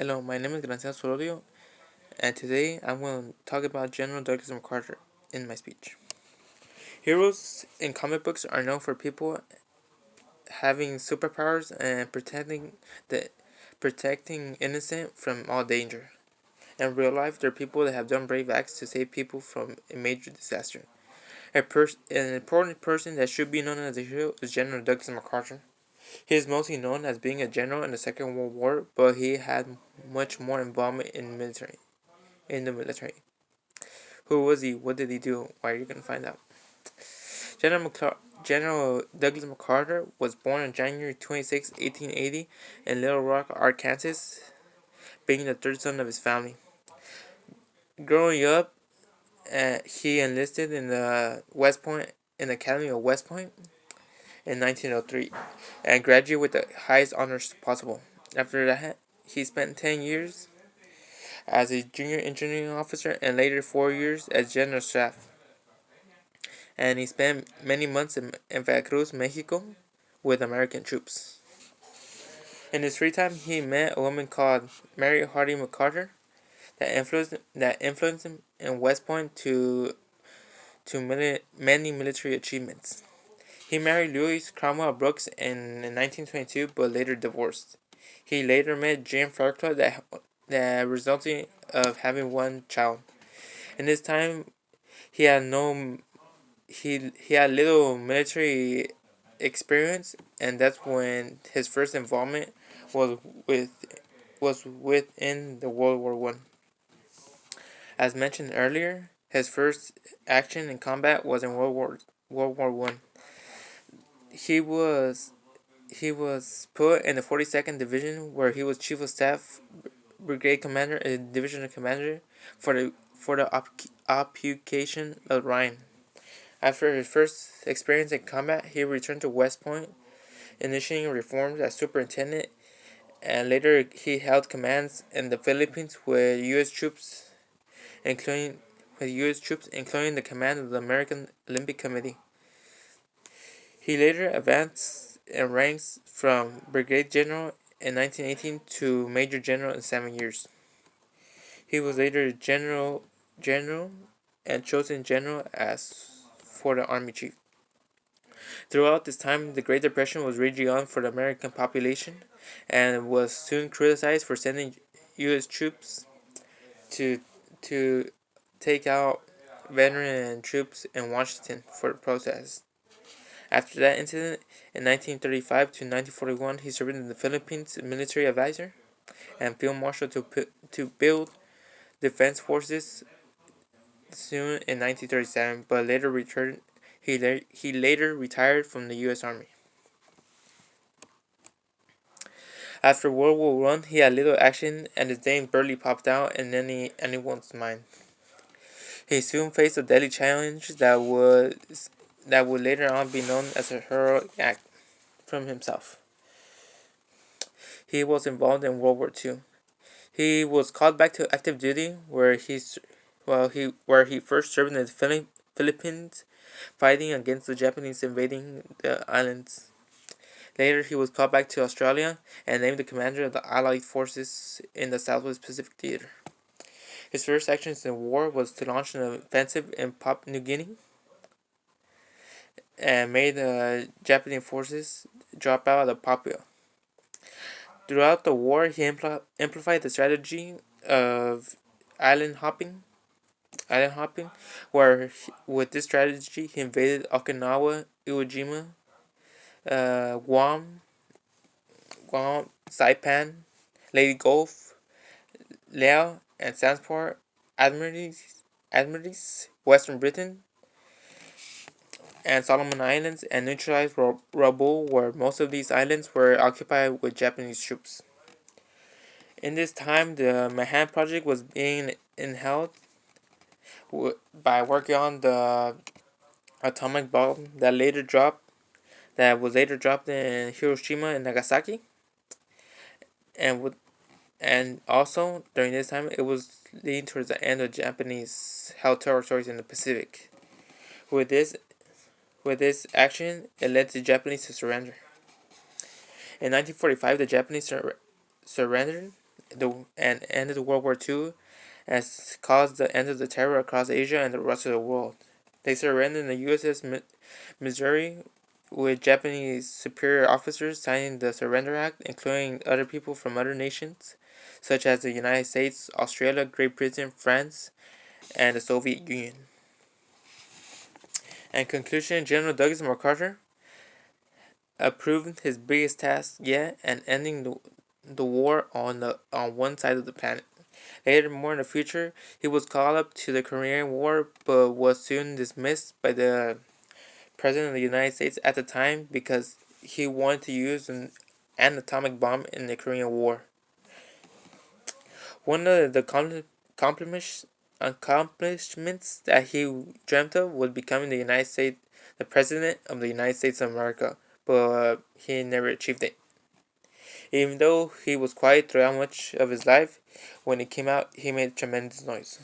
Hello, my name is Graciela Sororio, and today I'm going to talk about General Douglas MacArthur in my speech. Heroes in comic books are known for people having superpowers and protecting innocent from all danger. In real life, they're people that have done brave acts to save people from a major disaster. An important person that should be known as a hero is General Douglas MacArthur. He is mostly known as being a general in the Second World War, but he had much more involvement in the military. Who was he? What did he do? Why are you gonna find out? General Douglas MacArthur was born on January 26, 1880, in Little Rock, Arkansas, being the third son of his family. Growing up, he enlisted in the Academy of West Point in 1903, and graduated with the highest honors possible. After that, he spent 10 years as a junior engineering officer and later 4 years as general staff. And he spent many months in Veracruz, Mexico, with American troops. In his free time, he met a woman called Mary Hardy McArthur that influenced him in West Point to many military achievements. He married Louise Cromwell Brooks in 1922, but later divorced. He later met Jane Fairclough that resulted of having one child. In this time, he had no he had little military experience, and that's when his first involvement was with was within the World War One. As mentioned earlier, his first action in combat was in World War One. He was put in the 42nd Division, where he was Chief of Staff, Brigade Commander, and Divisional Commander for the occupation of Rhine. After his first experience in combat, he returned to West Point, initiating reforms as superintendent, and later he held commands in the Philippines with U.S. troops, including the command of the American Olympic Committee. He later advanced in ranks from brigadier general in 1918 to major general in 7 years. He was later general and chosen general as for the army chief. Throughout this time, the Great Depression was raging on for the American population, and was soon criticized for sending U.S. troops to take out veteran troops in Washington for protests. After that incident, in 1935 to 1941, he served in the Philippines military advisor and field marshal to build defense forces soon in 1937, but later returned. He later retired from the U.S. Army. After World War I, he had little action, and his name barely popped out in anyone's mind. He soon faced a deadly challenge that would later on be known as a heroic act from himself. He was involved in World War II. He was called back to active duty, where he first served in the Philippines, fighting against the Japanese invading the islands. Later, he was called back to Australia and named the commander of the Allied forces in the Southwest Pacific Theater. His first actions in war was to launch an offensive in Papua New Guinea and made the Japanese forces drop out of Papua. Throughout the war, he amplified the strategy of island hopping, where with this strategy he invaded Okinawa, Iwo Jima, Guam, Saipan, Leyte Gulf, Laos, and Sansport Admiralties, Western Britain, and Solomon Islands, and neutralized Rabaul, where most of these islands were occupied with Japanese troops. In this time, the Manhattan Project was being held by working on the atomic bomb that was later dropped in Hiroshima and Nagasaki, and also during this time it was leading towards the end of Japanese held territories in the Pacific. With this action, it led the Japanese to surrender. In 1945, the Japanese surrendered, and ended World War II, and caused the end of the terror across Asia and the rest of the world. They surrendered in the USS Missouri, with Japanese superior officers signing the Surrender Act, including other people from other nations, such as the United States, Australia, Great Britain, France, and the Soviet Union. In conclusion, General Douglas MacArthur approved his biggest task yet and ending the war on one side of the planet. Later, more in the future, he was called up to the Korean War, but was soon dismissed by the President of the United States at the time because he wanted to use an atomic bomb in the Korean War. One of the accomplishments that he dreamt of was becoming the President of the United States of America, but he never achieved it. Even though he was quiet throughout much of his life, when he came out, he made tremendous noise.